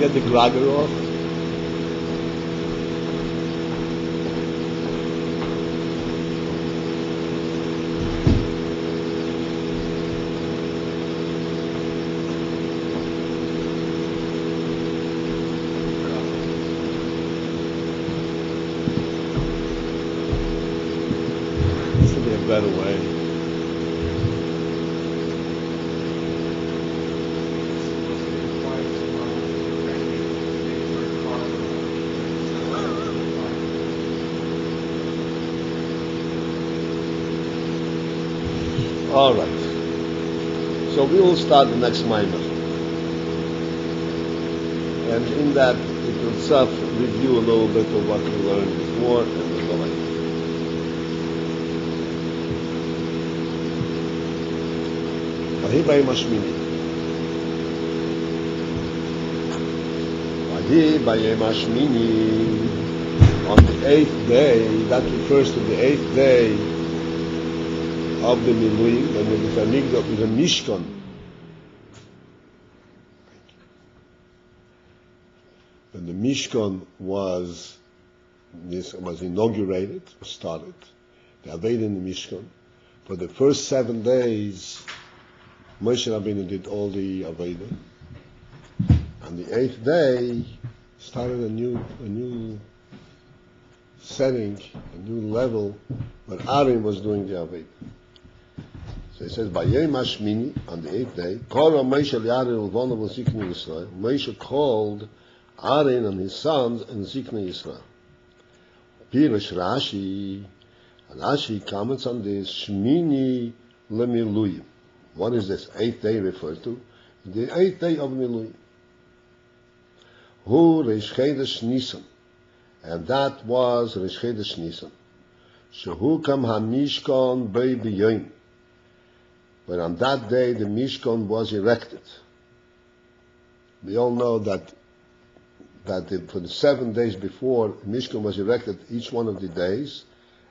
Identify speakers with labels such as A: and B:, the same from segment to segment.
A: get the gragger off. This would be a better way. All right. So we will start the next minor. And in that, it will self-review a little bit of what we learned before, and we'll go like that. Vahi bayim hashmini. Vahi bayim hashmini. On the 8th day, that refers to the 8th day of the Miluim, and with the Mishkan. When the Mishkan was inaugurated, started, the Aveda in the Mishkan, for the first 7 days, Moshe Rabbeinu did all the Aveda. On the 8th day, started a new setting, a new level, where Aaron was doing the Aveda. So it says, Bayem Hashmini, on the 8th day, Kora Moshe Aaron Ulvona Ziknei Yisrael. Moshe called Aaron and his sons and Ziknei Yisrael. Pirish Rashi, and Rashi comments on this, Shmini Lemiluyim. What is this 8th day referred to? The 8th day of Miluyim. Hu Reish Chodesh Nisan. And that was Reish Chodesh Nisan. Shehu Kam HaMishkan Bei B'Yom. But on that day the Mishkan was erected. We all know that for the 7 days before, the Mishkan was erected each one of the days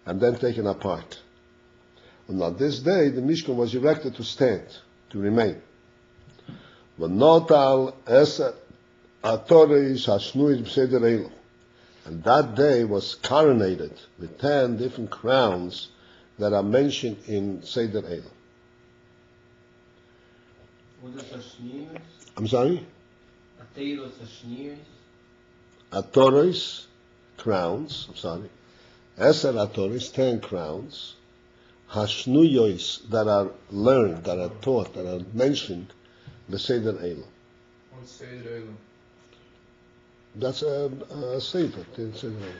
A: and then taken apart. And on this day, the Mishkan was erected to stand, to remain. And that day was coronated with 10 different crowns that are mentioned in Seder Elam.
B: What is Hashnias?
A: I'm sorry?
B: Ateiros Hashnias?
A: Atoris, crowns, I'm sorry. Eser Atoris, 10 crowns. Hashnuyois, that are learned, that are taught, that are mentioned, the Seder Elam.
B: What's Seder Elam?
A: That's a Seder in Seder Elam.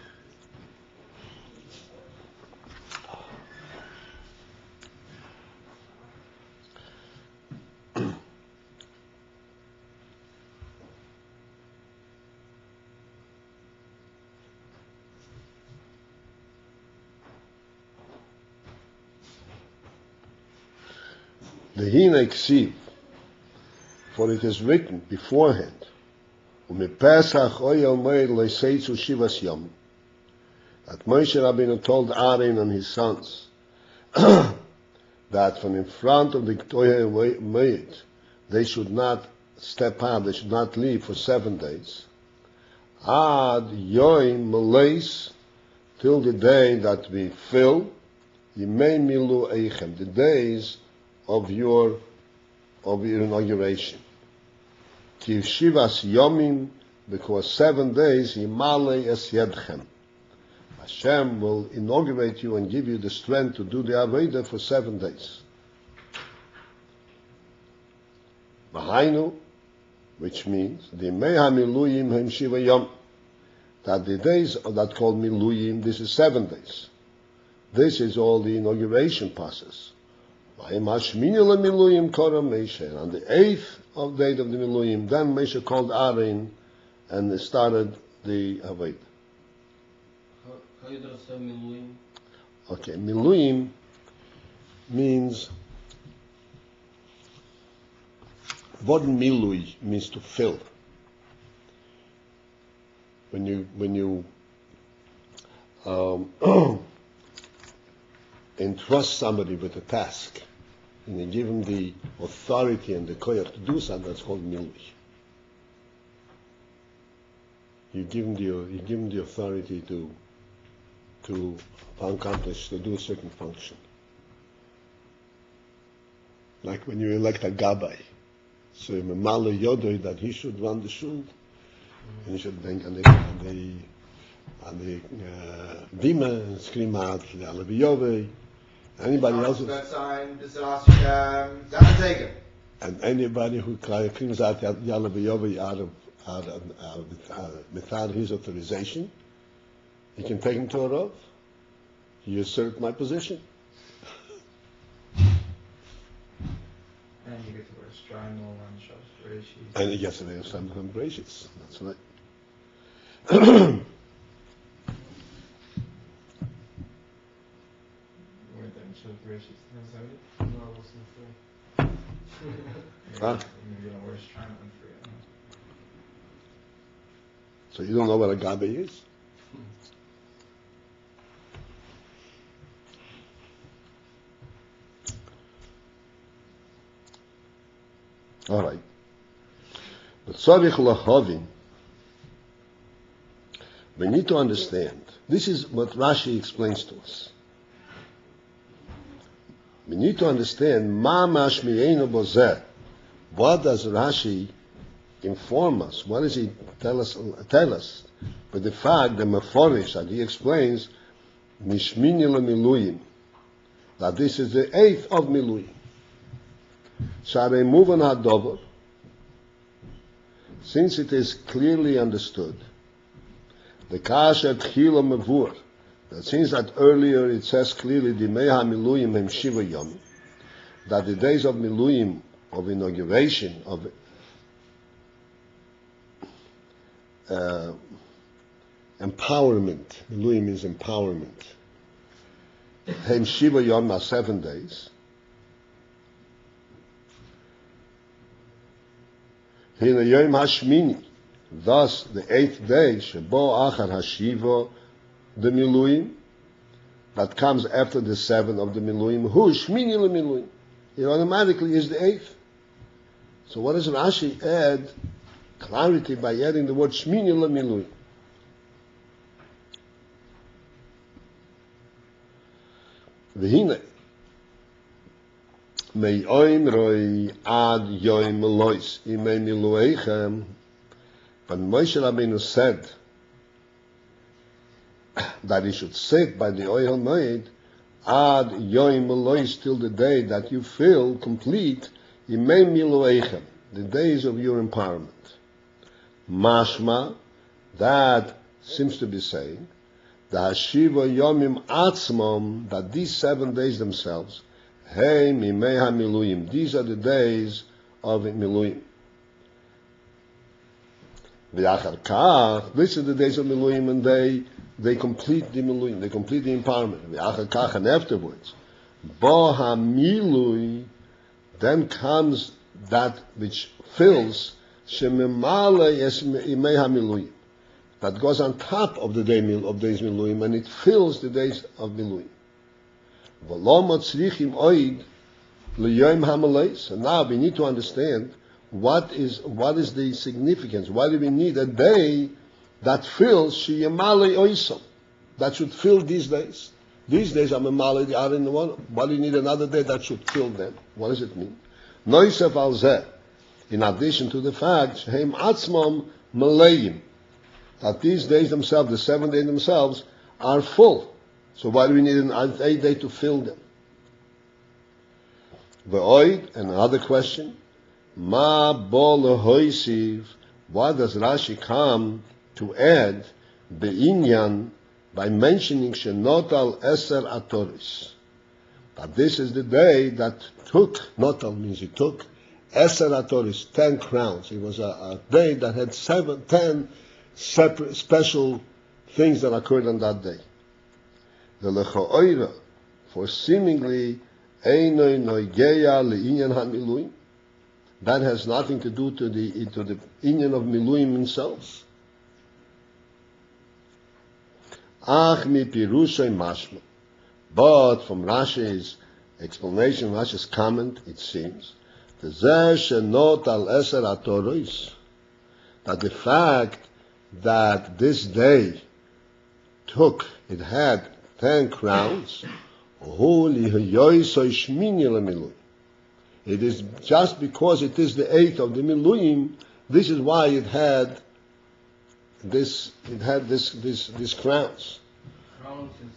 A: The Hine Ksiv, for it is written beforehand, Umipesach oyel meir leiseitzu shivas yom, that Moshe Rabbeinu told Aaron and his sons that from in front of the Toyah Meid they should not step out, they should not leave for 7 days. Ad yoim meleis, till the day that we fill, Yimei milu eichem, the days of your inauguration. Ki shivas yomim, because 7 days, Yimale es yedchem. Hashem will inaugurate you and give you the strength to do the Aveda for 7 days. Mahainu, which means the Meha Miluyim Hem Shiva Yom, that the days that called Miluyim, this is 7 days. This is all the inauguration process. And on the 8th of the day of the Miluyim, then Moshe called Aaron and started the Aveda.
B: How do you say Miluyim?
A: Okay, Miluyim means, what Milui means to fill. When you entrust somebody with a task, and you give him the authority and the koyach to do something, that's called milui. you give him the authority to accomplish, to do a certain function. Like when you elect a gabbai, so you mamala yodoi that he should run the shul, and he should think on the dima and scream out the alabiyove. Anybody else? And anybody who screams out Yalabiyova out without his authorization, he can take him to a rov. You usurp my position.
C: And you get to wear strimal and Shabbos Bereshit.
A: And he gets to wear strimal and Bereshit. That's right. So you don't know what a gabe is? All right. But tzarich lahavin, we need to understand. This is what Rashi explains to us. We need to understand ma mashmi'enu bozeh. What does Rashi inform us? What does he tell us? But the fact, the meforish that he explains, mishmini lemiluyim, that this is the 8th of miluyim. Sharei muvan hadover, since it is clearly understood, the kasher tchila mevur, that since that earlier it says clearly the meha miluyim hem shiva yom, that the days of miluyim, of inauguration, of empowerment, miluyim means empowerment, hem shiva yom are 7 days. Hina yom hashmini, thus the 8th day, shebo achar hashiva, the miluyim, that comes after the 7th of the miluyim, hu shmini lemiluyim, it automatically is the 8th. So what does Rashi add? Clarity by adding the word shmini lemiluyim. V'hine me'oim roi ad yoim lois imei milueichem. When Moshe Rabbeinu said that he should sit by the oil moed ad yoim lois till the day that you feel complete, imei milueichem, the days of your empowerment. Mashma, that seems to be saying, the Hashiva Yomim Atzmom, that these 7 days themselves, Hey Mimei HaMiluyim, these are the days of Miluyim. V'yachar kach, these are the days of Miluyim, and they complete the Miluyim, they complete the empowerment. V'yachar kach, and afterwards, Bo HaMilui, then comes that which fills Shememale es Imei HaMiluyim, that goes on top of the days Miluyim, and it fills the days of Miluyim. And now we need to understand what is the significance. Why do we need a day that fills Sheyemale Oisam, that should fill these days? These days are Memale, they are in the one. Why do you need another day that should fill them? What does it mean? Noisef al zeh, in addition to the fact, Shehem Atzmam Maleim, that these days themselves, the 7 days themselves, are full. So why do we need an 8th day to fill them? V'oid, another question, Ma bo lehoisiv, why does Rashi come to add be'inyan by mentioning Shenotal Eser Atoris? That this is the day that took, Notal means it took, Eser Atoris, 10 crowns. It was a day that had 10 separate, special things that occurred on that day. The lechoira, for seemingly einoi noigeya leinyan hamiluim, that has nothing to do to the inyan of miluim themselves. Ach mi pirushai mashma, but from Rashi's explanation, Rashi's comment, it seems the zeh shenot al eser atoros, that the fact that this day it had 10 crowns. It is just because it is the 8th of the Miluim, this is why it had these crowns.
B: Crowns is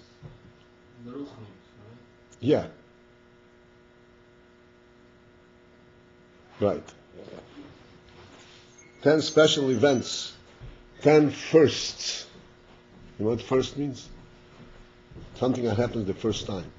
B: the Rusniks, right?
A: Yeah. Right. 10 special events. 10 firsts. You know what first means? Something that happens the first time.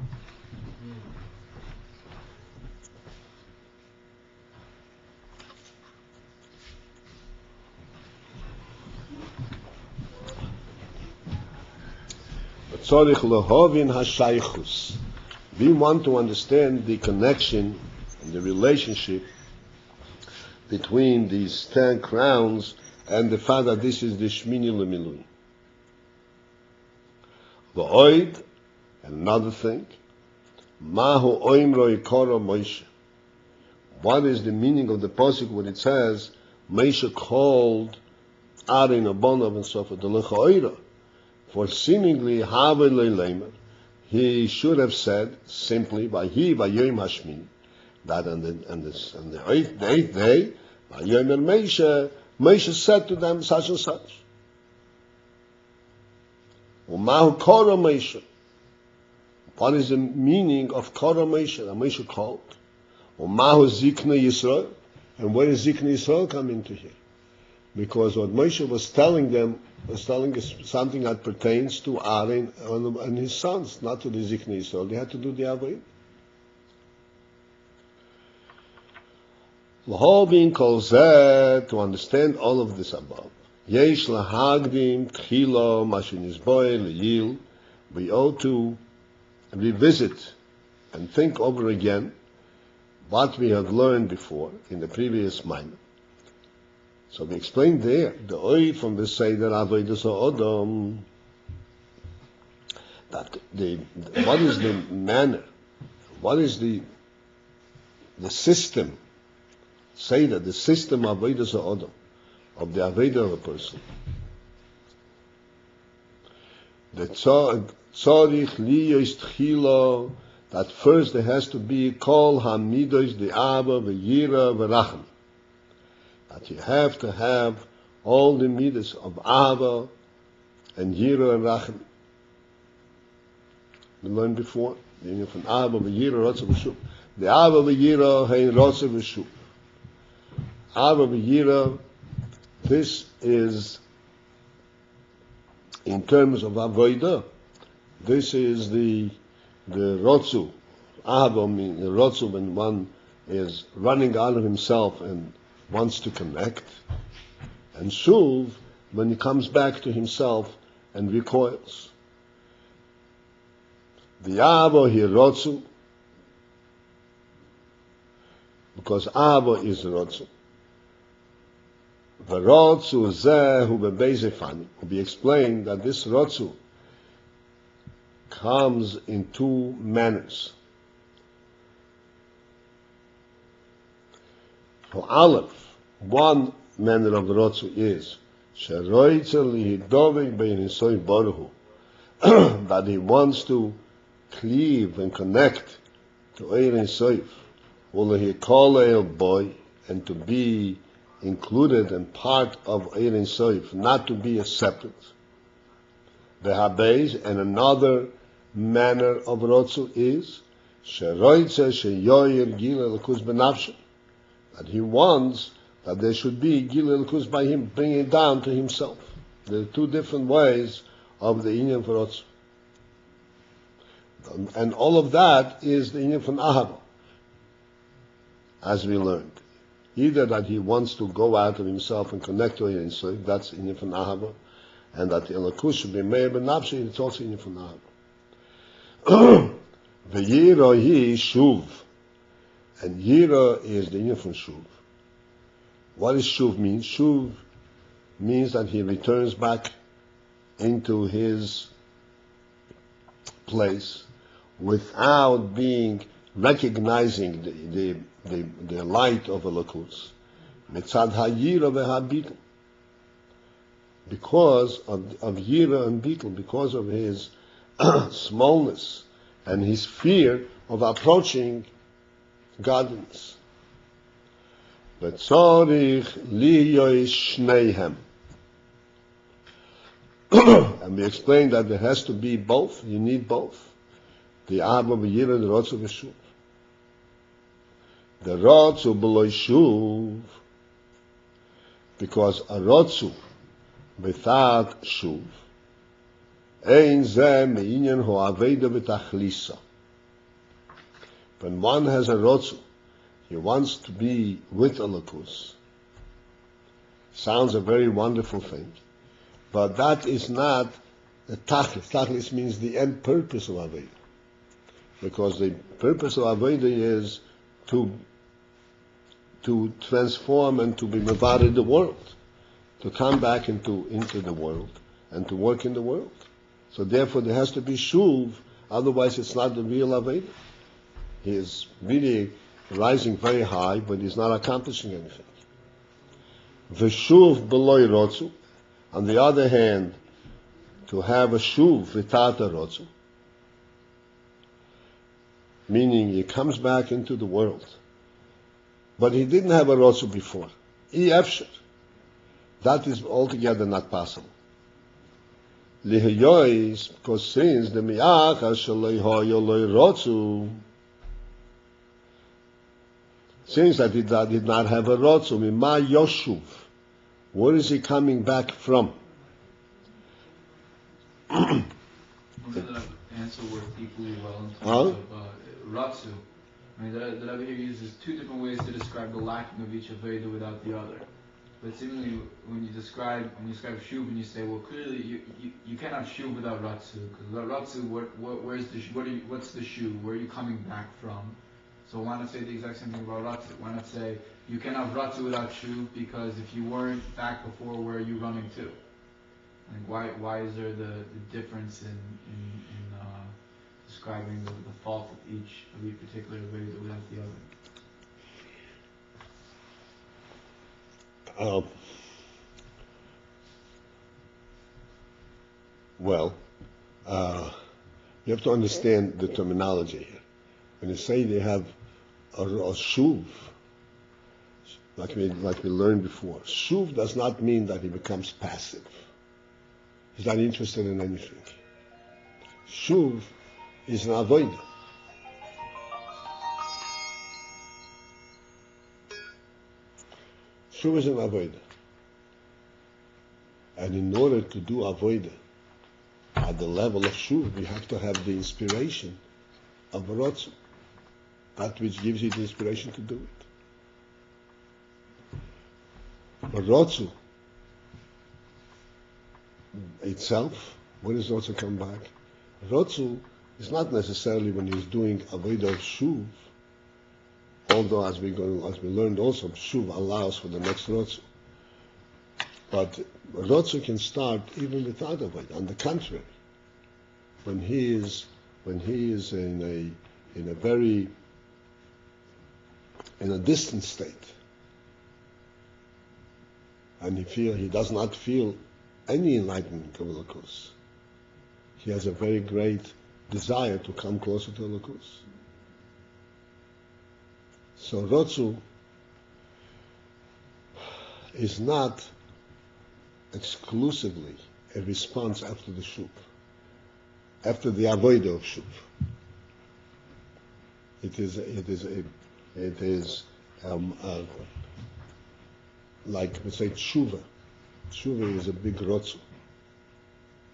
A: We want to understand the connection and the relationship between these 10 crowns and the fact that this is the Shmini Lemilui. V'oid, and another thing, Mahu oimro ikoro Moshe. What is the meaning of the pasuk when it says Moshe called Aaron Abonov and so forth, the Lechaoira? For seemingly Have Leilemer, he should have said simply by Yom Hashmin, that on the eighth day, by Yom Moshe said to them such and such. Umahu Kora Moshe. What is the meaning of Kora Moshe? That Moshe called. Umahu Zikna Yisrael. And where does Zikna Yisrael come into here? Because what Moshe was telling them was telling us something that pertains to Aaron and his sons, not to the Zikna Yisrael. They had to do the Avodah. L'hol being called Zeh, to understand all of this above. Yesh lahagdim tchilo mashinizboy leyil. We ought to revisit and think over again what we have learned before in the previous minor. So we explained there the oid from the Seder Avodas HaOdom, that what is the manner, what is the system, Seder, the system of Avodas HaOdom, of the Avodah of a person. The tzorich liyos tchilo, that first there has to be kol hamidos the Abba v'yira v'racham. That you have to have all the midas of Abba and Yira and Racham. We learned before, the union from Abba v'Yira, Rotza v'Shuv. The Abba v'Yira hein Rotza v'Shuv. Abba v'Yira, this is in terms of Avodah. This is the Rotzu. Abba means the Rotzu when one is running out of himself and wants to connect, and Shuv when he comes back to himself and recoils. The Abba Hirotzu, because Abba is Rotzu. V'Rotzu Zeh Hu Bebeizefani. Will be explained that this Rotzu comes in two manners. For Aleph, one manner of the Rotzu is that he wants to cleave and connect to Ein Sof, boy, and to be included and part of Ein Sof, not to be a separate. The Habeis, and another manner of Rotzu is that he wants that there should be Gil Elkus by him, bringing it down to himself. There are two different ways of the Inyan for Rotzu. And all of that is the Inyan from Ahava, as we learned. Either that he wants to go out of himself and connect to Inyan Sof, that's Inyan from Ahava, and that the Elkus should be Meir ben Nafshi, it's also Inyan from Ahava. V'yira hi Shuv. And Yira is the Inyan from Shuv. What does Shuv mean? Shuv means that he returns back into his place without recognizing the light of Elokus. Mitzad Hayira ve'habit. because of Yira and Bittul, because of his smallness and his fear of approaching godliness. V'tzorich liyois shneihem. And we explained that there has to be both. You need both. The Abba v'Yira and the Rotzu v'Shuv. The Rotzu b'lo Shuv, because a Rotzu without Shuv, ein zeh me'inyan ho'aveda v'tachlisa. When one has a Rotzu, he wants to be with Elokus. Sounds a very wonderful thing, but that is not the Tachlis. Tachlis means the end purpose of Aveda. Because the purpose of Aveda is to transform and to be mevared the world, to come back into the world and to work in the world. So therefore there has to be Shuv, otherwise it's not the real Aveda. He is really rising very high, but he's not accomplishing anything. V'shuv b'loi rotzu. On the other hand, to have a shuv without a rotzu, meaning he comes back into the world, but he didn't have a rotzu before. Efshar. That is altogether not possible. Lihayois, because since the mi'ach shaloi hoyo loi rotzu, since that he did not have a rotzu, mima yoshuv, where is he coming back from?
C: One of the answer worked equally well in terms of ratzu. I mean, the Rebbe here uses two different ways to describe the lacking of each Aveda without the other. But seemingly, when you describe shuv, and you say, well, clearly you can't have shuv without ratzu, because without ratzu, what's the shuv? Where are you coming back from? So why not say the exact same thing about ratzu? Why not say you can't have ratzu without shuv, because if you weren't back before, where are you running to? Like why is there the difference in describing the fault of each particular Aveda without the other?
A: You have to understand the terminology here. When you say they have a shuv, like we learned before, shuv does not mean that he becomes passive. He's not interested in anything. Shuv is an avodah. Shuv is an avodah. And in order to do avodah at the level of shuv, we have to have the inspiration of rotzu, that which gives you the inspiration to do it. But rotzu itself, when does rotzu come back? Rotzu is not necessarily when he's doing avodah of shuv, although as we learned also, shuv allows for the next rotzu. But rotzu can start even without avodah. On the contrary, when he is in a distant state, and he does not feel any enlightenment of Elokus, he has a very great desire to come closer to Elokus. So Rotzu is not exclusively a response after the Shuv, after the Avodah of Shuv. It is like we say tshuva. Tshuva is a big rotzu.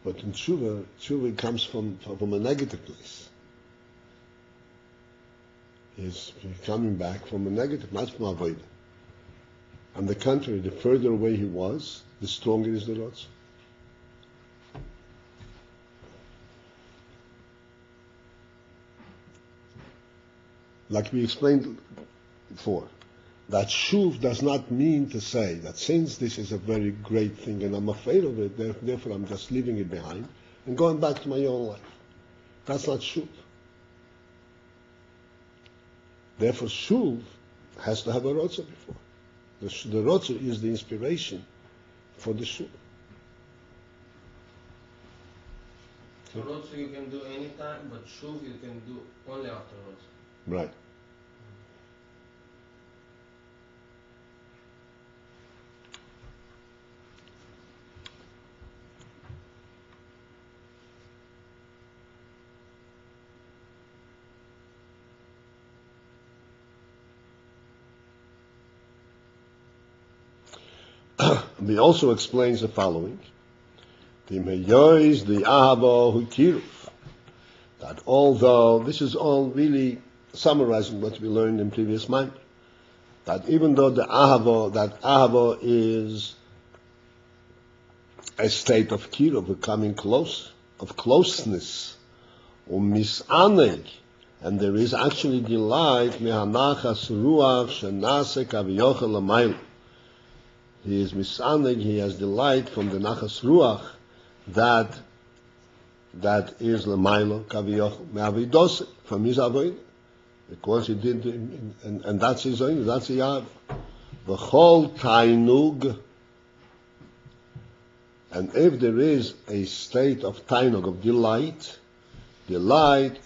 A: But in tshuva comes from a negative place. He's coming back from a negative, not from avodah. On the contrary, the further away he was, the stronger is the rotzu. Like we explained before, that shuv does not mean to say that since this is a very great thing and I'm afraid of it, therefore I'm just leaving it behind and going back to my own life. That's not shuv. Therefore, shuv has to have a rotza before. The rotza is the inspiration for the shuv.
B: Rotsu you can do anytime, but Shuv you can do only after Rotsu.
A: Right. He also explains the following. The Ahava Hukiruv. That although, this is all really summarizing what we learned in previous month, that even though that Ahava is a state of kiruv, becoming close, of closeness, misaneg, and there is actually delight, mehanachas ruach shenase kaviyochel lamayl. He is misaneg, he has delight from the nachas ruach that is lamaylo kaviyochel me'avidos, from his avodah, because he did, and that's his own, that's the Yahweh. V'chol tainug, and if there is a state of tainug, of delight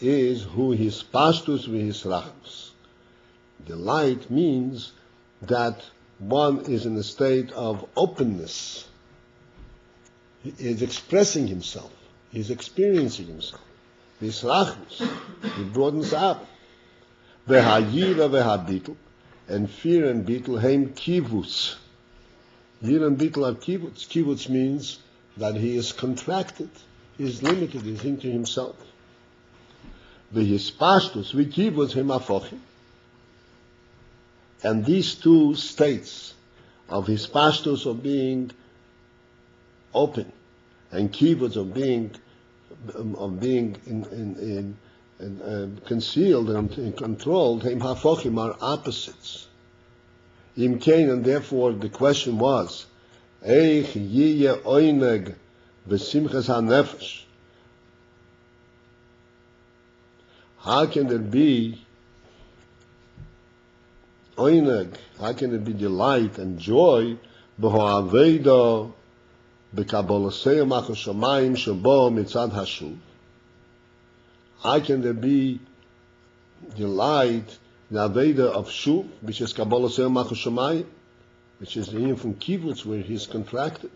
A: is who his pastus with his rachmus. Delight means that one is in a state of openness. He is expressing himself. He is experiencing himself. His rachmus. He broadens up. V'hayira v'habitl, and fear and bitl heim kivutz. Yira and bitl are kivutz. Kivutz means that he is contracted, he is limited, he is into himself. V'hispashtus v'kivutz heim afochim. And these two states of hispashtus, of being open, and kivutz, of being concealed and controlled, heim hafochim, are opposites. Im kain, and therefore the question was, eich yiyeh oineg v'simchas hanefesh. How can there be oineg? How can there be delight and joy b'ho'aveido b'kabolasei machos shamayim shebo mitzad hashuv? How can there be delight in the Aveda of Shuv, which is Kabbalah Seir Machos Shamayim, which is the union from Kibbutz, where he is contracted?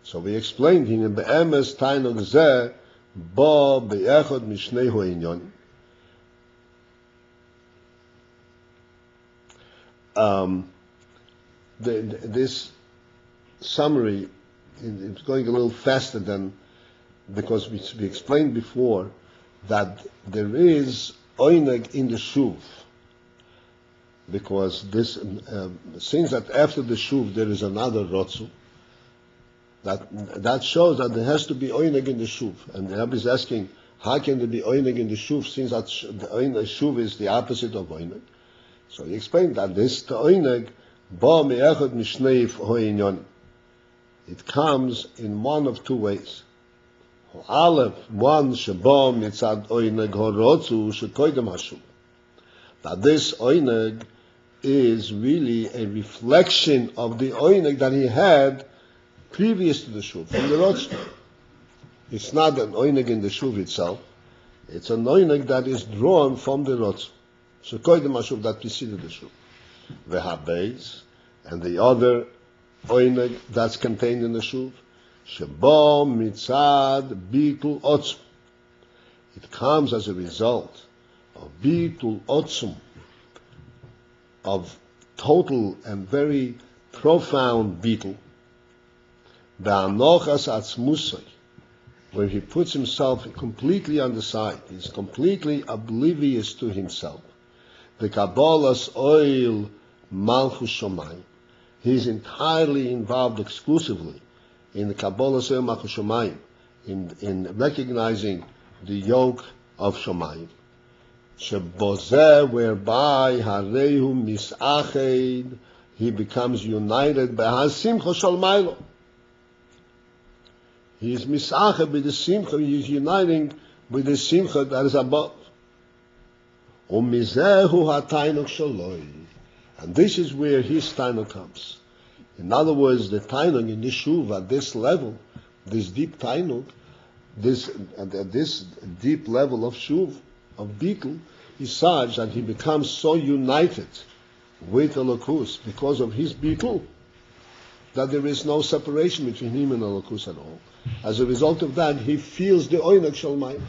A: So we explained in Be'emes Tainug Zeh Bo Be'echod Mishnei Ho'inyon. This summary is going a little faster than, because we explained before that there is oineg in the shuv, because this since that after the shuv there is another rotzu, that shows that there has to be oineg in the shuv. And the Rabbi is asking, how can there be oineg in the shuv, since that the shuv is the opposite of oineg? So he explained that this oineg ba me'echad mishnei ho'inyon. It comes in one of two ways. Aleph, one shebo mitzad oineg horotzu shekoidem hashuv. That this oineg is really a reflection of the oineg that he had previous to the shuv, from the rotzu. It's not an oineg in the shuv itself. It's an oineg that is drawn from the rotzu. Shekoidem hashuv, that preceded the shuv. Vehabeis, and the other oineg that's contained in the shuv, Shebo mitzad bitul otzum. It comes as a result of bitul otzum, of total and very profound bitul. Be'anochas atzmusay, where he puts himself completely on the side. He's completely oblivious to himself. The Kabbalah's oil malchus shomayim. He's entirely involved exclusively in the Kabbalah Seir Machos Shamayim, in recognizing the yoke of Shamayim. Shebozeh, whereby Harehu Misached, he becomes united by Hasimcha Shal Mailo. He is Misached with the Simcha, he is uniting with the Simcha that is above. Umizehu HaTainuk Shaloi. And this is where his Tainuk comes. In other words, the Tainug in this shuv at this level, this deep Tainug, this at this deep level of shuv, of bittul, is such that he becomes so united with Elokus because of his bittul that there is no separation between him and Elokus at all. As a result of that, he feels the oinag shalmayim.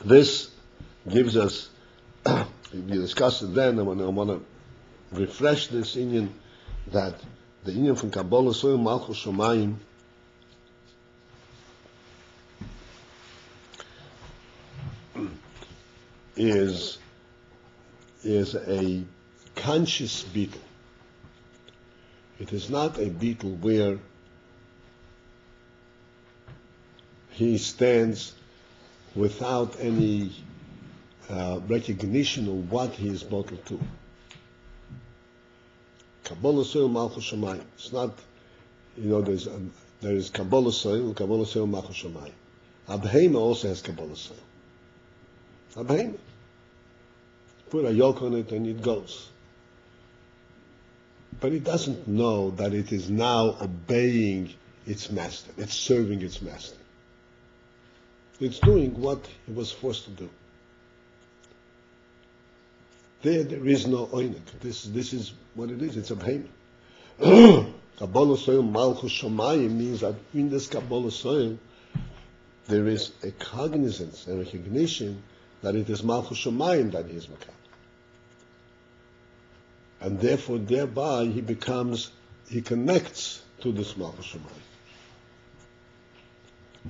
A: This gives us, we discussed it then, I want to refresh this Inyan, that the Inyan from Kabbalah Soil Malchus Shomayim is a conscious beetle. It is not a beetle where he stands without any recognition of what he is bottled to. Kabbalah soil Malchus Shamayim. It's not, there is Kabbalah soil Malchus Shamayim. Abba also has Kabbalah soil. Abba, put a yoke on it and it goes. But it doesn't know that it is now obeying its master. It's serving its master. It's doing what it was forced to do. There is no oinik. This is what it is. It's a behemoth. Kabbalah soil Malchus Shamayim means that in this Kabbalah soil there is a cognizance, a recognition that it is Malchus Shamayim that he is Makab. And therefore, thereby, he connects to this Malchus Shamayim.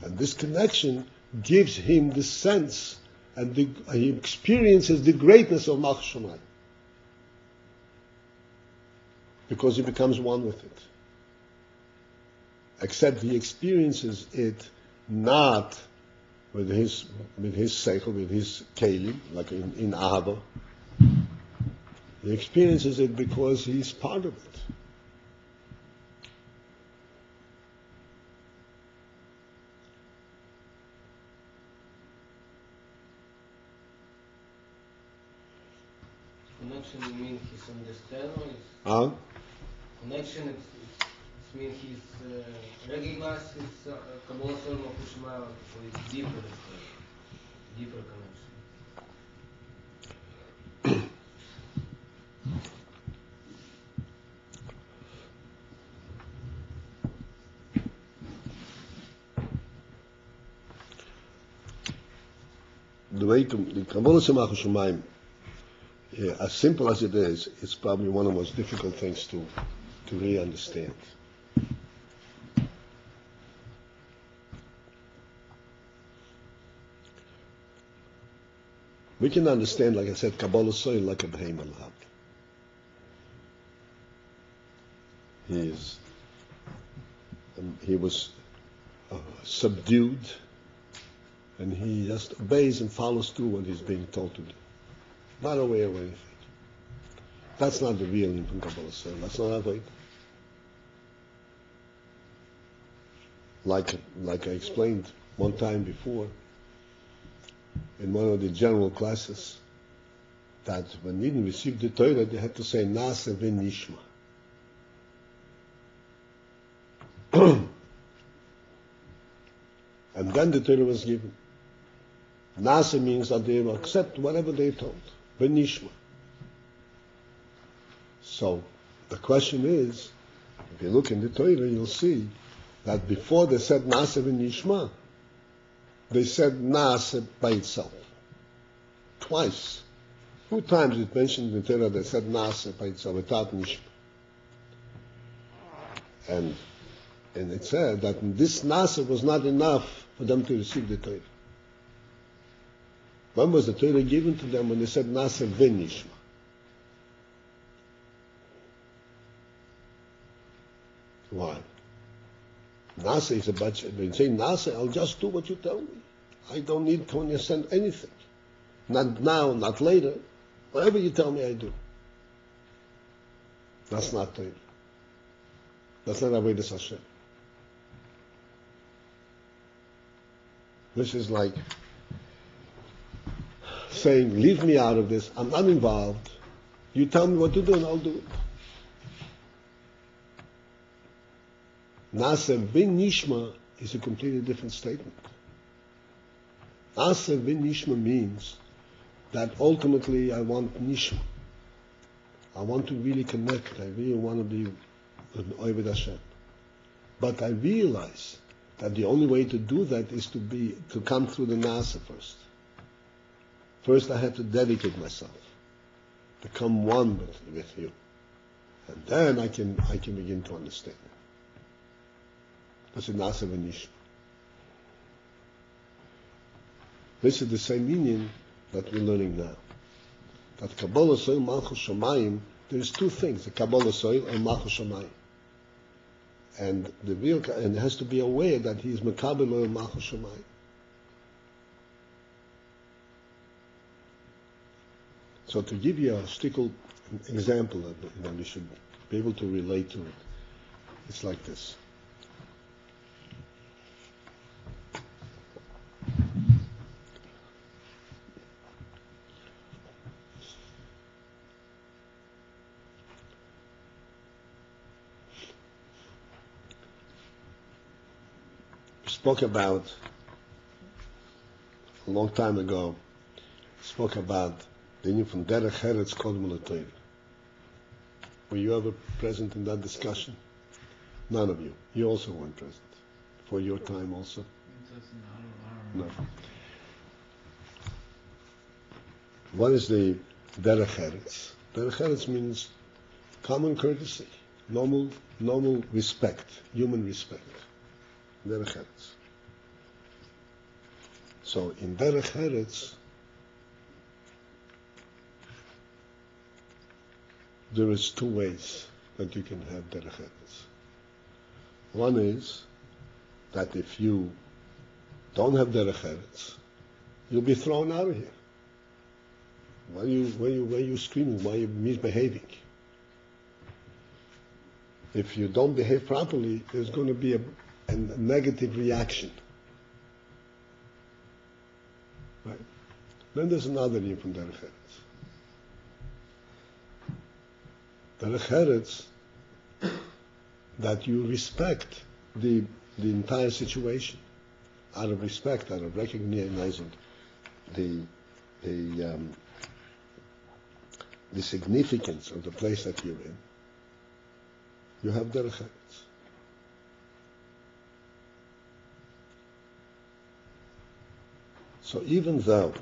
A: And this connection gives him the sense, and he experiences the greatness of Malchus Shamayim. Because he becomes one with it. Except he experiences it not with his seichel, with his kelim, like in Ahava. He experiences it because he's part of it.
B: Connection, you mean he's understand or it's...
A: Huh?
B: Connection, it's mean he's recognized his Kabbalah Soil Makushma, so it's deeper connection.
A: The way to the Kabbalah Soil Makushma, as simple as it is, it's probably one of the most difficult things to really understand. We can understand, like I said, Kabbalah soil like a behemoth. He was subdued, and he just obeys and follows through what he's being told to do. Not aware of anything. That's not the real in Kabbalah soil. That's not Avodah. Like I explained one time before, in one of the general classes, that when Yidden received the Torah, they had to say Nasa v'nishma. And then the Torah was given. Nasa means that they will accept whatever they're told. V'nishma. So the question is, if you look in the Torah, you'll see that before they said Nasa v'nishma, they said Nasa by itself. Twice. 2 times it mentioned in the Torah they said Nasa by itself, without Nishma. And it said that this Nasa was not enough for them to receive the Torah. When was the Torah given to them? When they said Nasa v'nishma. Why? Nasa is about, when you say Nasa, I'll just do what you tell me. I don't need to understand anything. Not now, not later. Whatever you tell me, I do. That's not Torah. That's not Avodas Hashem. This is like saying, leave me out of this, I'm not involved. You tell me what to do and I'll do it. Nasa vin nishma is a completely different statement. Nasa vin nishma means that ultimately I want nishma. I want to really connect. I really want to be an Oved Hashem. But I realize that the only way to do that is to come through the Nasa first. First I have to dedicate myself, become one with you. And then I can begin to understand. That's a Nasa v'nishma. This is the same meaning that we're learning now. That Kabbalah Soil Malchus Shamayim, there's two things, the Kabbalah Soil and Malchus Shamayim. And it has to be aware that he is Mekabel Oil Malchus Shamayim. So to give you a shtickle example that we should be able to relate to it, it's like this. Spoke about a long time ago. Spoke about the new from Derech Eretz Kodem LaTorah. Were you ever present in that discussion? None of you. You also weren't present. For your time also? No. What is the Derech Eretz? Derech Eretz means common courtesy, normal respect, human respect. Derech Eretz. So in Derech Eretz, there is two ways that you can have Derech Eretz. One is that if you don't have Derech Eretz, you'll be thrown out of here. Why are you screaming? Why are you misbehaving? If you don't behave properly, there's going to be a negative reaction. Right? Then there's another name from Derech Eretz. Derech Eretz, that you respect the entire situation, out of respect, out of recognizing the significance of the place that you're in. You have Derech Eretz. So even though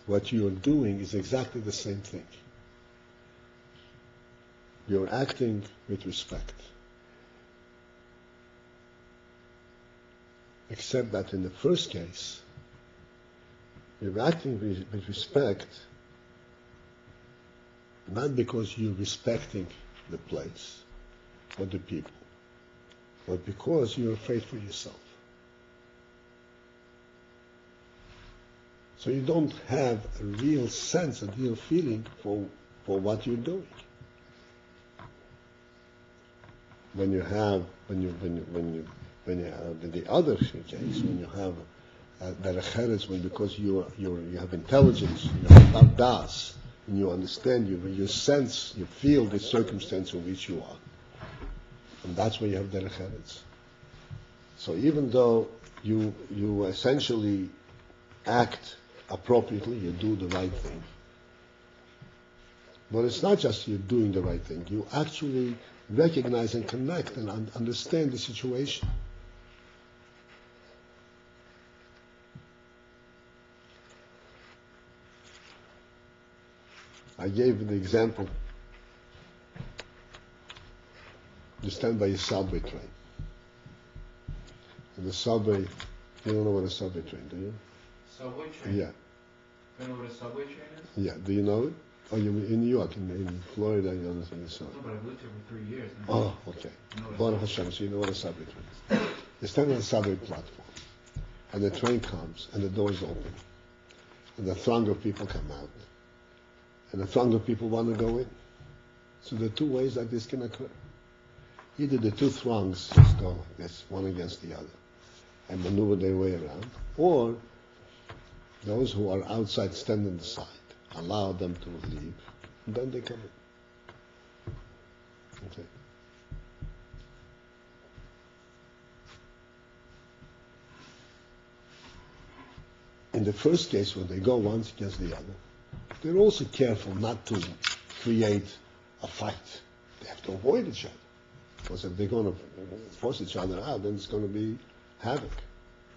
A: what you are doing is exactly the same thing, you're acting with respect. Except that in the first case, you're acting with respect not because you're respecting the place or the people, but because you're afraid for yourself. So you don't have a real sense, a real feeling for what you're doing. When you have in the other case, when you have Derech Eretz, because you have intelligence, you have das, and you understand, you sense, you feel the circumstance in which you are. And that's where you have Derech Eretz. So even though you essentially act appropriately, you do the right thing. But it's not just you doing the right thing. You actually recognize and connect and understand the situation. I gave the example. You stand by a subway train. And the subway, you don't know what a subway train, do you?
C: Subway train?
A: Yeah.
C: You know what a subway train is?
A: Yeah. Do you know it? Oh, you in New York, in Florida, you understand the
C: No, but I've lived here for 3 years.
A: Oh, okay. Baruch Hashem, so you know what a subway train is. You stand on a subway platform, and the train comes, and the doors open, and the throng of people come out, and the throng of people want to go in. So there are two ways that this can occur. Either the two throngs just go one against the other, and maneuver their way around, or those who are outside stand on the side, allow them to leave, and then they come in. Okay. In the first case, when they go once against the other, they're also careful not to create a fight. They have to avoid each other. Because if they're going to force each other out, then it's going to be havoc.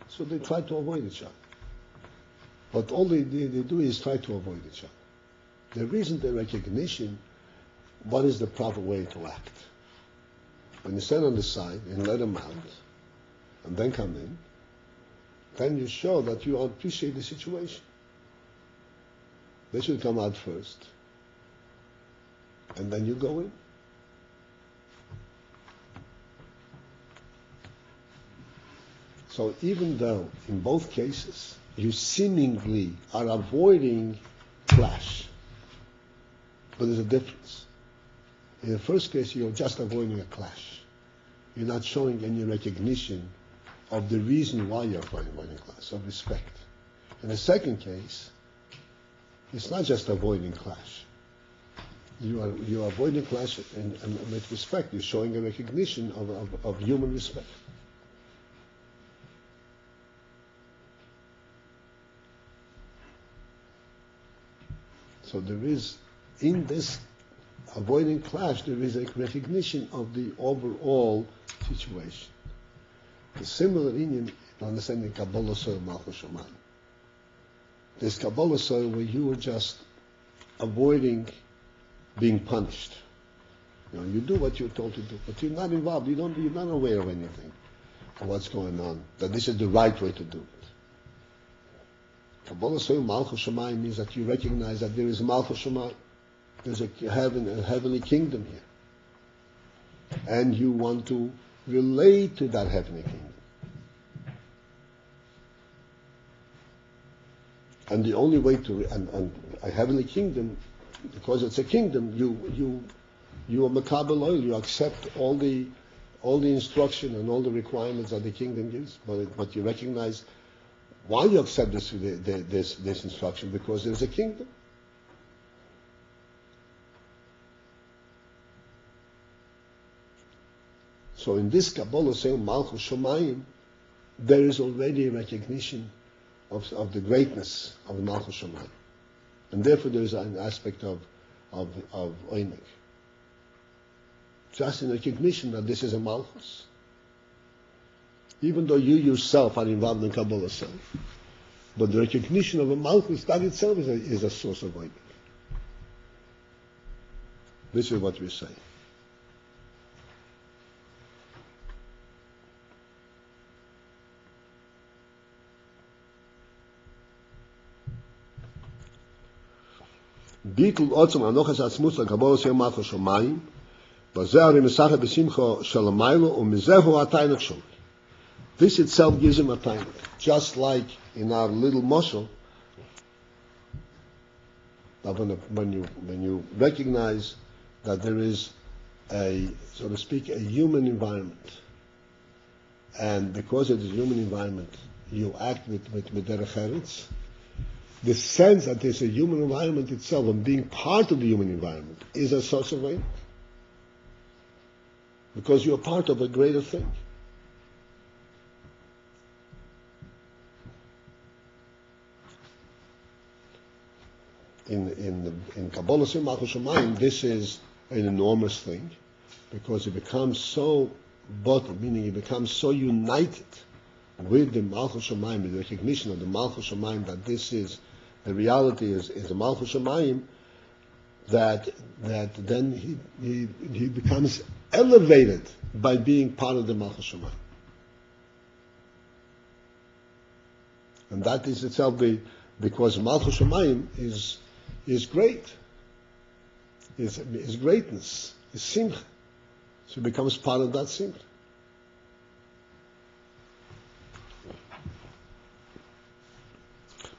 A: So they try to avoid each other. But all they do is try to avoid each other. There isn't a recognition what is the proper way to act. When you stand on the side and let them out, and then come in, then you show that you appreciate the situation. They should come out first, and then you go in. So even though in both cases you seemingly are avoiding clash, but there's a difference. In the first case, you're just avoiding a clash. You're not showing any recognition of the reason why you're avoiding clash, of respect. In the second case, it's not just avoiding clash. You are avoiding clash and with respect. You're showing a recognition of human respect. So there is, in this avoiding clash, there is a recognition of the overall situation. The similar in understanding Kabbalah Soil Malchus Shamayim. There's Kabbalah Soil where you are just avoiding being punished. You do what you're told to do, but you're not involved. You're not aware of anything, of what's going on. That this is the right way to do it. Kabbalah Soil Malchus Shamayim means that you recognize that there is Malchus Shamayim. There's a heavenly kingdom here. And you want to relate to that heavenly kingdom. And the only way to, and a heavenly kingdom, because it's a kingdom, you are makabel oil, you accept all the instruction and all the requirements that the kingdom gives, but you recognize why you accept this instruction, because there's a kingdom. So in this Kabbalah saying Malchus Shamayim, there is already a recognition of the greatness of the Malchus Shamayim. And therefore there is an aspect of Oinig. Just in recognition that this is a Malchus. Even though you yourself are involved in Kabbalah self. But the recognition of a Malchus, that itself is a source of Oinig. This is what we're saying. ביטל עוצם הנוחס עצמוס לקבול סיים מלכוס שמיים, וזה הרי מסחת בשמחו של המיילו, ומזהו התיינק שלו. This itself gives him a tainik. Just like in our little moshel, that when you recognize that there is a, so to speak, a human environment, and because of the human environment, you act with derech eretz, the sense that there's a human environment itself and being part of the human environment is a source of way. Because you're part of a greater thing. In Kabbalah Sim Malchus Shamayim, this is an enormous thing, because it becomes so bottom, meaning it becomes so united with the Malchus Shamayim, with the recognition of the Malchus Shamayim, that this is, the reality is the Malchus Shamayim, that then he becomes elevated by being part of the Malchus Shamayim. And that is itself because Malchus Shamayim is great, is greatness, is simcha. So he becomes part of that simcha.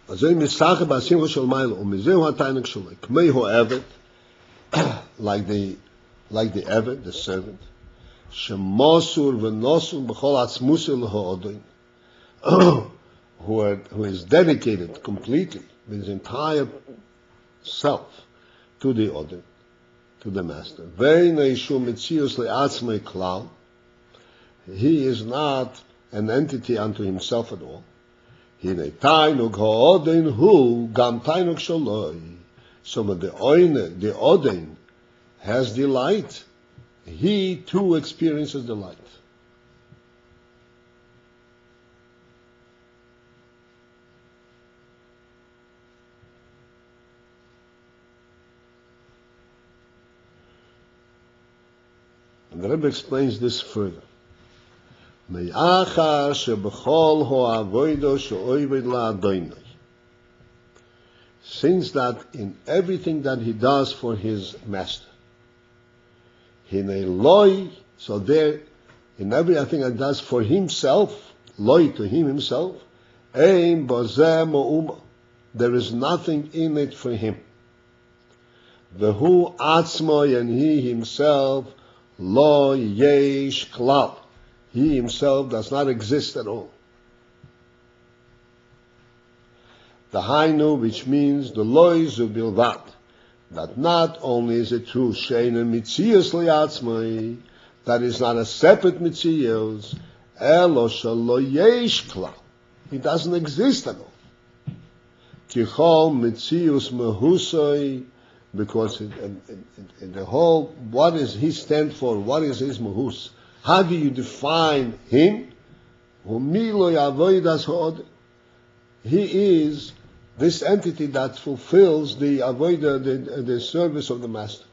A: Like the Eved, the servant, who is dedicated completely with his entire self to the order, to the master. He is not an entity unto himself at all. So the Oden has delight. He too experiences delight. And the Rebbe explains this further. Since that in everything that he does for his master, so there, in everything that he does for himself, loy to him himself, there is nothing in it for him. Vehu atzmo, and he himself, lo yesh klal. He himself does not exist at all. The Hainu, which means the lois of bilvat, that not only is it true sheina mitzias liatzmai, that is not a separate mitzias, elo shelo yesh klal. He doesn't exist at all. Kichol mitzius mehusai, because in the whole, what does he stand for? What is his mahus? How do you define him? He is this entity that fulfills the avodah, the service of the master.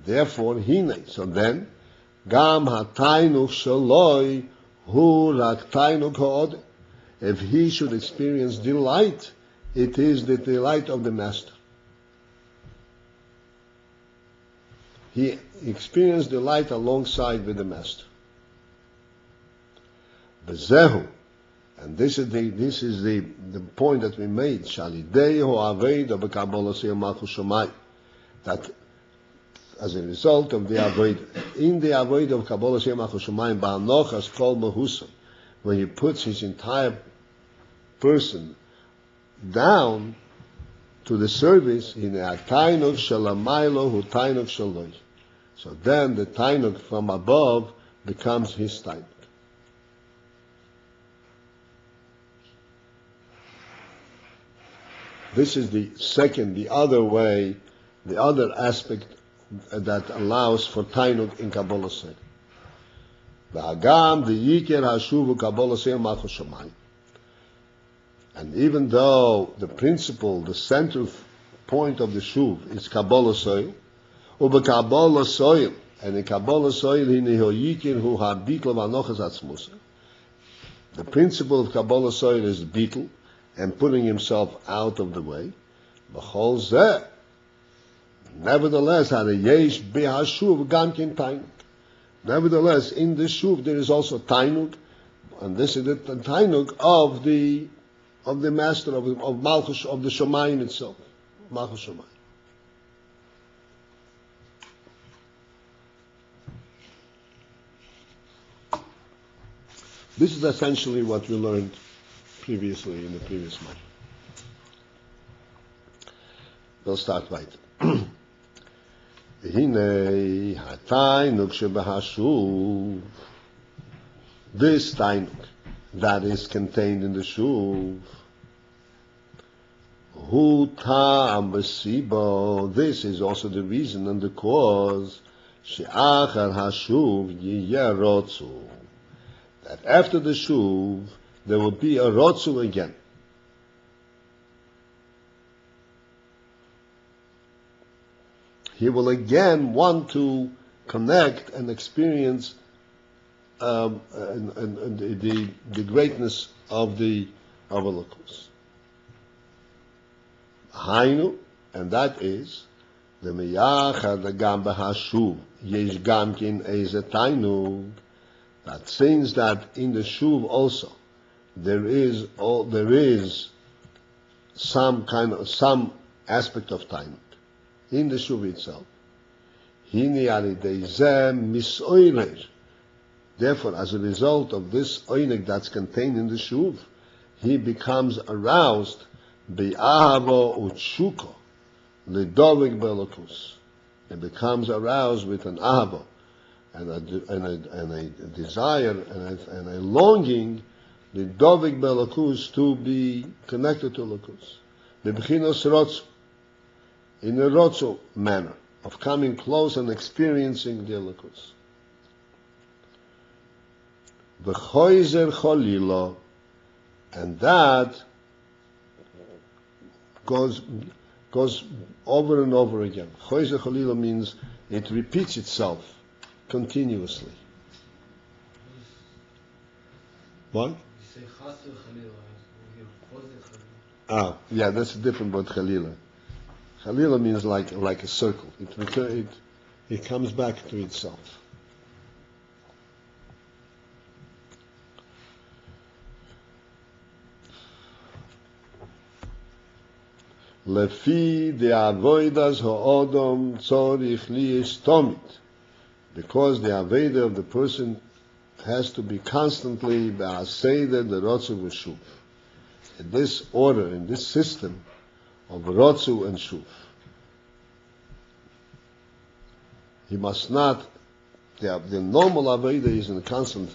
A: Therefore, hine. So then, gam hatainuch shaloi hu rak tainuk ha'od. If he should experience delight, it is the delight of the master. He experienced delight alongside with the master. Bezehu, and this is the point that we made. That as a result of the avoid, in the avoid of Kabbalah Shemach Shemayim, Ba'anochas Kol Mahusa, when he puts his entire person down to the service, in the Tainuk Shalamaylo Hu Tainuk Shaloi. So then the Tainuk from above becomes his Tainuk. This is the other way, the other aspect that allows for Tainuk in Kabbalah Seh. V'hagam v'yiker hashuvu Kabbalah Seh Malchus Shamayim. And even though the principle, the center point of the Shuv is Kabbalah Soil, Kabbalah Soil, and in Kabbalah Soil, the principle of Kabbalah Soil is beetle and putting himself out of the way. Nevertheless, nevertheless, in the Shuv there is also Tainuk, and this is the Tainuk of the master of Malchus, of the Shemayim itself, Malchus Shemayim. This is essentially what we learned previously in the previous month. We'll start right. This Tainuk that is contained in the Shuv, Hu ta'am b'sibo, this is also the reason and the cause, she'achar hashuv yiyeh rotzu, that after the Shuv, there will be a rotzu again. He will again want to connect and experience and the greatness of the Elokus. Hainu, and that is the meyachad agam b'hashuv yesh gamkin eze tainug, that since that in the Shuv also there is some aspect of tainug in the Shuv itself. Hini alidei zeh misoirer, Therefore, as a result of this oinig that's contained in the shuv, he becomes aroused be'ahava utshuko lidovig belokus. He becomes aroused with an ahava and a desire and a longing lidovig belokus, to be connected to lokus. Bebechinos rotzu, in a rotzu manner of coming close and experiencing the lokus. V'choizer cholila, and that goes over and over again. Choizer cholila means it repeats itself continuously. What?
B: You say chas v'chalila.
A: Yeah, that's a different word, chalila. Chalila means like a circle. It comes back to itself. Lefi de avoidas ha'odom tzorich liyishtomit, because the avodah of the person has to be constantly ba'aseder the rotzu v'shuv. In this order, in this system of rotzu and shuv, he must not. The normal avodah is in a constant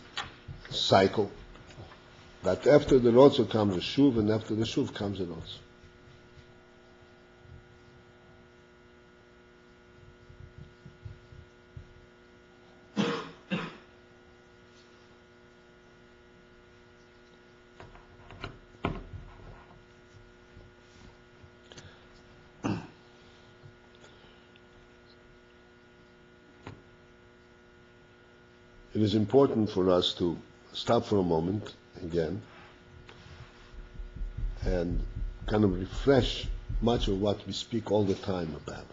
A: cycle. That after the rotzu comes the shuv, and after the shuv comes the rotzu. It is important for us to stop for a moment again and kind of refresh much of what we speak all the time about.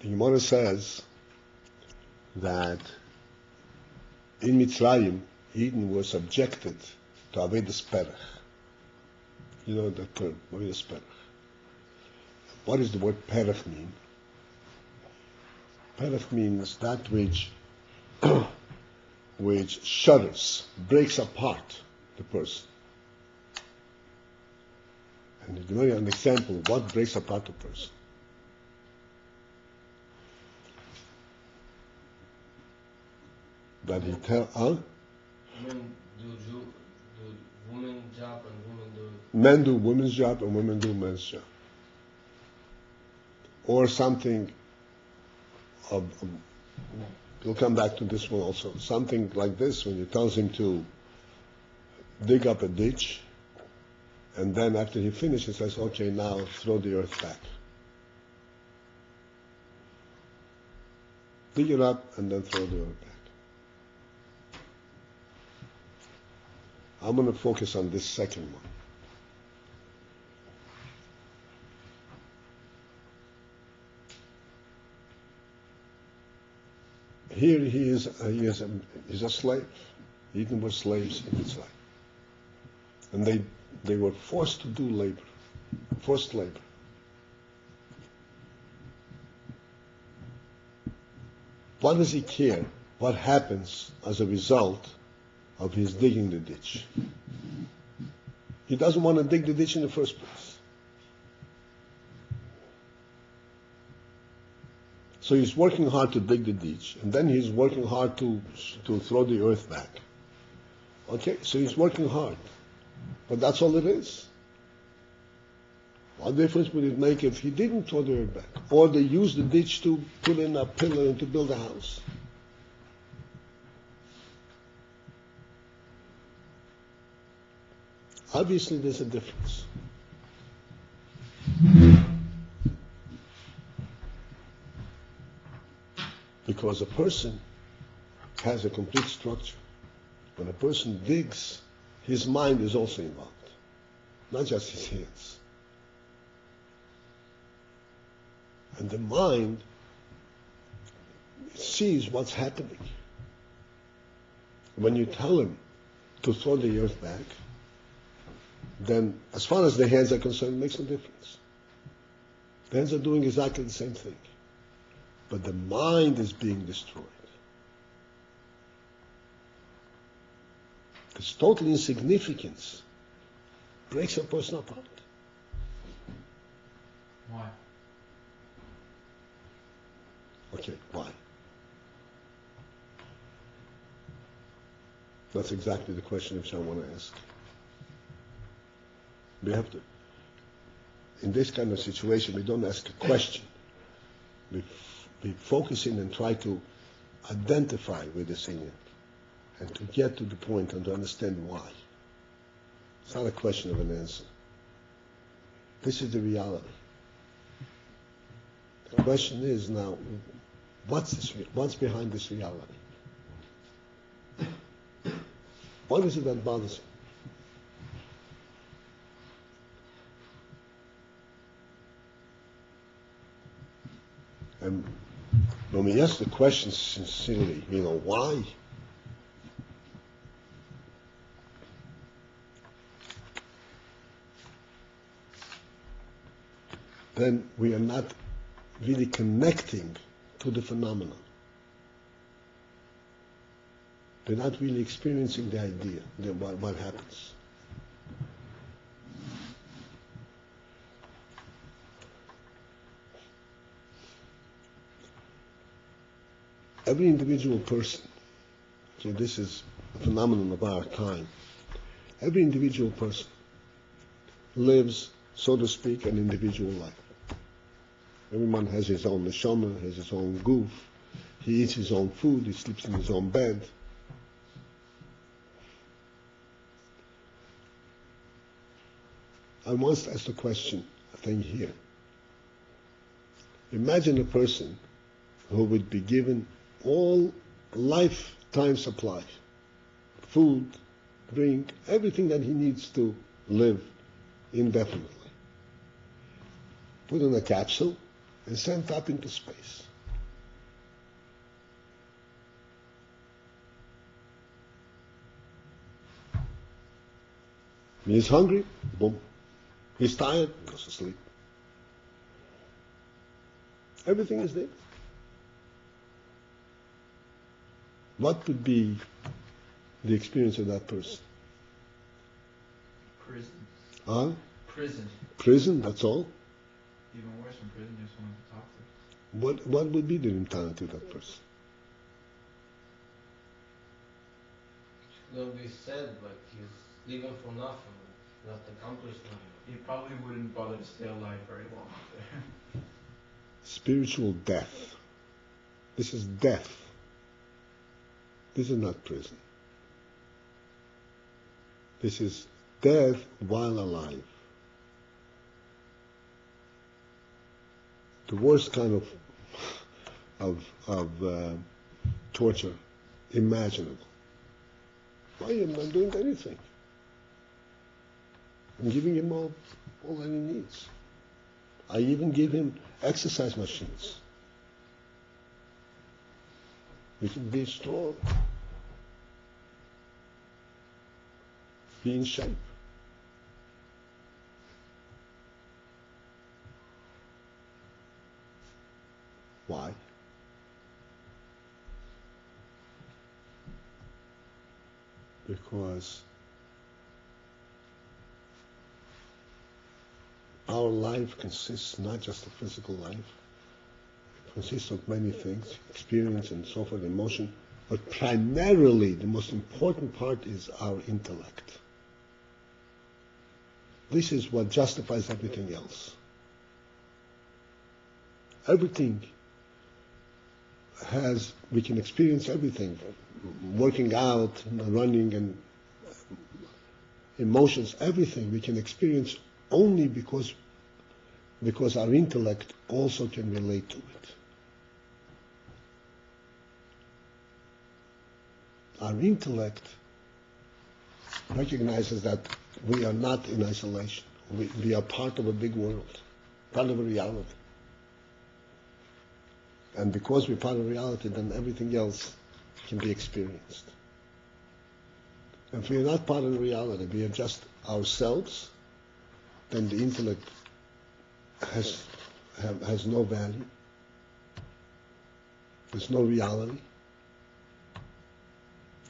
A: The Gemara says that in Mitzrayim, Eden was subjected to Avodas Perach. You know the term, Avodas Perach. What does the word Perach mean? Perach means that which shudders, breaks apart the person. And to give you an example of what breaks apart a person. That he tell,
B: Men do women's job and women do.
A: Men do women's job and women do men's job. Or something we'll come back to this one also. Something like this, when he tells him to dig up a ditch, and then after he finishes, he says, okay, now throw the earth back. Dig it up and then throw the earth back. I'm going to focus on this second one. Here he is a slave. Eden were slaves in Israel. And they were forced to do labor, forced labor. What does he care? What happens as a result of his digging the ditch? He doesn't want to dig the ditch in the first place. So he's working hard to dig the ditch, and then he's working hard to throw the earth back. Okay, so he's working hard. But that's all it is. What difference would it make if he didn't throw the earth back? Or they used the ditch to put in a pillar and to build a house? Obviously there's a difference. Because a person has a complete structure. When a person digs, his mind is also involved, not just his hands. And the mind sees what's happening. When you tell him to throw the earth back, then as far as the hands are concerned, it makes no difference. The hands are doing exactly the same thing. But the mind is being destroyed. This total insignificance breaks a person apart.
C: Why?
A: Okay, why? That's exactly the question which I want to ask. We have to, in this kind of situation, we don't ask a question. We focus in and try to identify with the thing and to get to the point and to understand why. It's not a question of an answer. This is the reality. The question is now, what's behind this reality? What is it that bothers you? And when we ask the question sincerely, why? Then we are not really connecting to the phenomenon. We're not really experiencing the idea, what happens. Every individual person, so this is a phenomenon of our time, every individual person lives, so to speak, an individual life. Everyone has his own neshama, has his own goof, he eats his own food, he sleeps in his own bed. I once asked a question, I think here. Imagine a person who would be given all lifetime supply, food, drink, everything that he needs to live indefinitely. Put in a capsule and sent up into space. When he's hungry, boom. He's tired, goes to sleep. Everything is there. What would be the experience of that person?
C: Prison.
A: Huh?
C: Prison.
A: Prison, that's all?
C: Even worse than prison, just someone to talk to.
A: What would be the mentality of that person?
B: It's going to be sad, like he's living for nothing, not accomplished nothing.
C: He probably wouldn't bother to stay alive very long there.
A: Spiritual death. This is death. This is not prison. This is death while alive. The worst kind of torture imaginable. Why am I not doing anything? I'm giving him all that he needs. I even give him exercise machines. We can be strong. Be in shape. Why? Because our life consists not just of physical life, it consists of many things, experience and so forth, emotion, but primarily the most important part is our intellect. This is what justifies everything else. Everything we can experience everything, working out, running, and emotions, everything we can experience only because our intellect also can relate to it. Our intellect recognizes that we are not in isolation. We are part of a big world, part of a reality. And because we're part of reality, then everything else can be experienced. And if we're not part of reality, we are just ourselves, then the intellect has no value. There's no reality.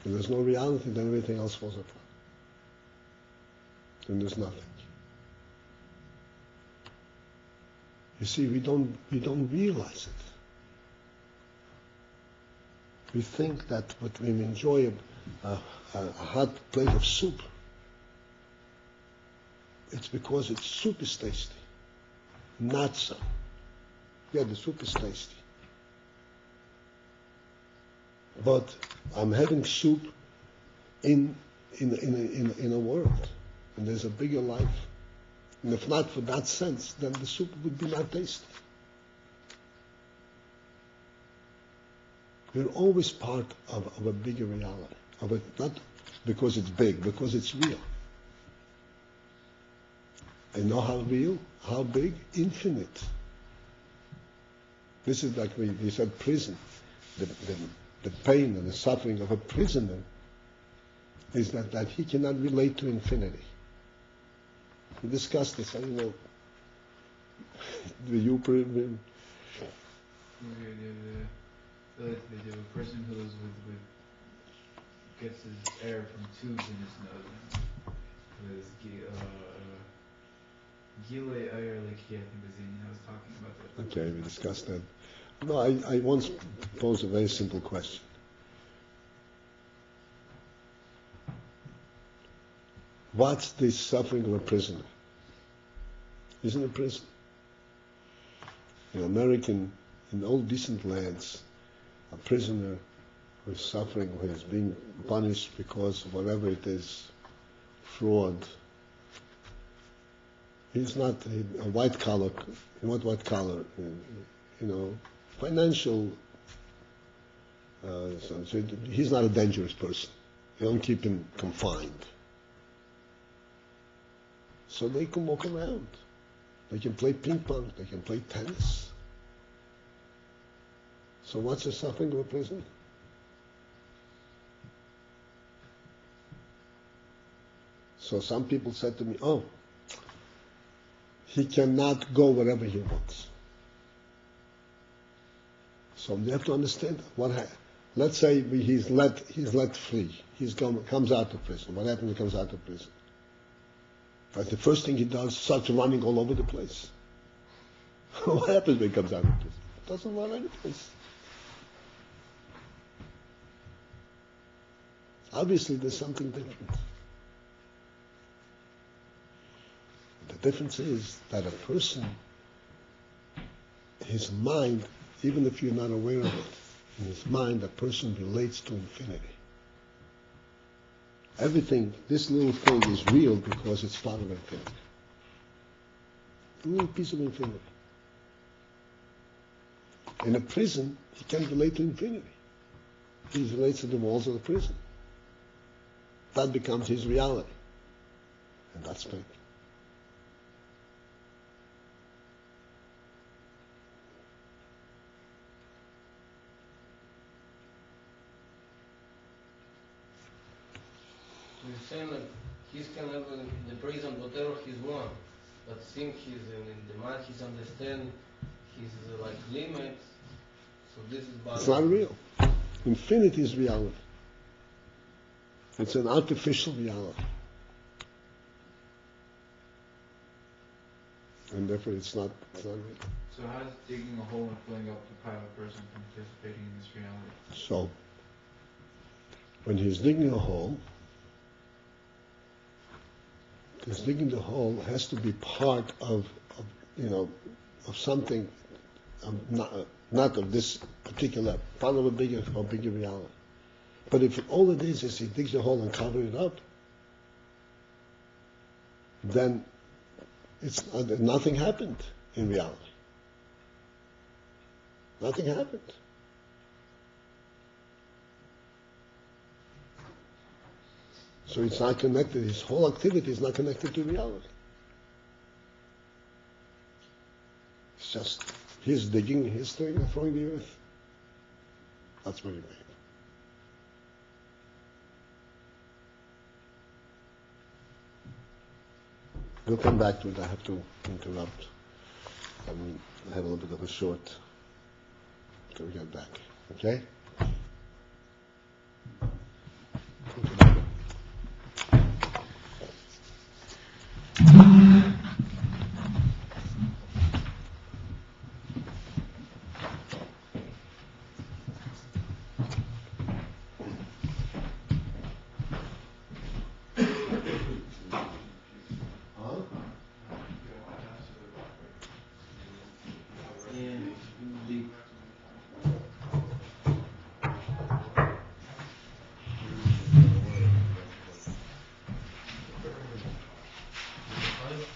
A: If there's no reality, then everything else falls apart. Then there's nothing. You see, we don't realize it. We think that when we enjoy a hot plate of soup, it's because its soup is tasty. Not so. Yeah, the soup is tasty. But I'm having soup in a world, and there's a bigger life. And if not for that sense, then the soup would be not tasty. We're always part of a bigger reality, not because it's big, because it's real. And know how real? How big? Infinite. This is like we said prison. The pain and the suffering of a prisoner is that he cannot relate to infinity. We discussed this, I don't know. The
C: person who lives with gets his air from tubes in his nose. Gile Ayer Leki, I think I was talking about that.
A: Okay, we discussed that. No, I once posed a very simple question. What's the suffering of a prisoner? Isn't a prison? In all decent lands, a prisoner who is suffering, who is being punished because of whatever it is, fraud, he's not a white collar, financial, so he's not a dangerous person. They don't keep him confined. So they can walk around. They can play ping pong, they can play tennis. So what's the suffering of a prisoner? So some people said to me, he cannot go wherever he wants. So you have to understand let's say he's let free. Comes out of prison. What happens when he comes out of prison? Right, the first thing he does starts running all over the place. What happens when he comes out of prison? Doesn't run any place. Obviously, there's something different. The difference is that a person, his mind, even if you're not aware of it, in his mind, a person relates to infinity. Everything, this little thing is real because it's part of infinity. A little piece of infinity. In a prison, he can't relate to infinity. He relates to the walls of the prison. That becomes his reality. And that's pain.
B: You're saying that he can have in the prison whatever he wants, but since he's in the mind, he's understand his limits. So this is bad.
A: It's not real. Infinity is reality. It's an artificial reality. And therefore it's not real.
C: So how is digging a hole and filling up the pile a person from participating in this reality?
A: So when he's digging a hole, this digging the hole has to be part of something, not of this particular, part of a bigger reality. But if all it is he digs a hole and covers it up, then nothing happened in reality. Nothing happened. So it's not connected, his whole activity is not connected to reality. It's just He's digging, he's throwing the earth. That's what he made. We'll come back to it. I have to interrupt. I have a little bit of a short till we get back. Okay?
B: Right?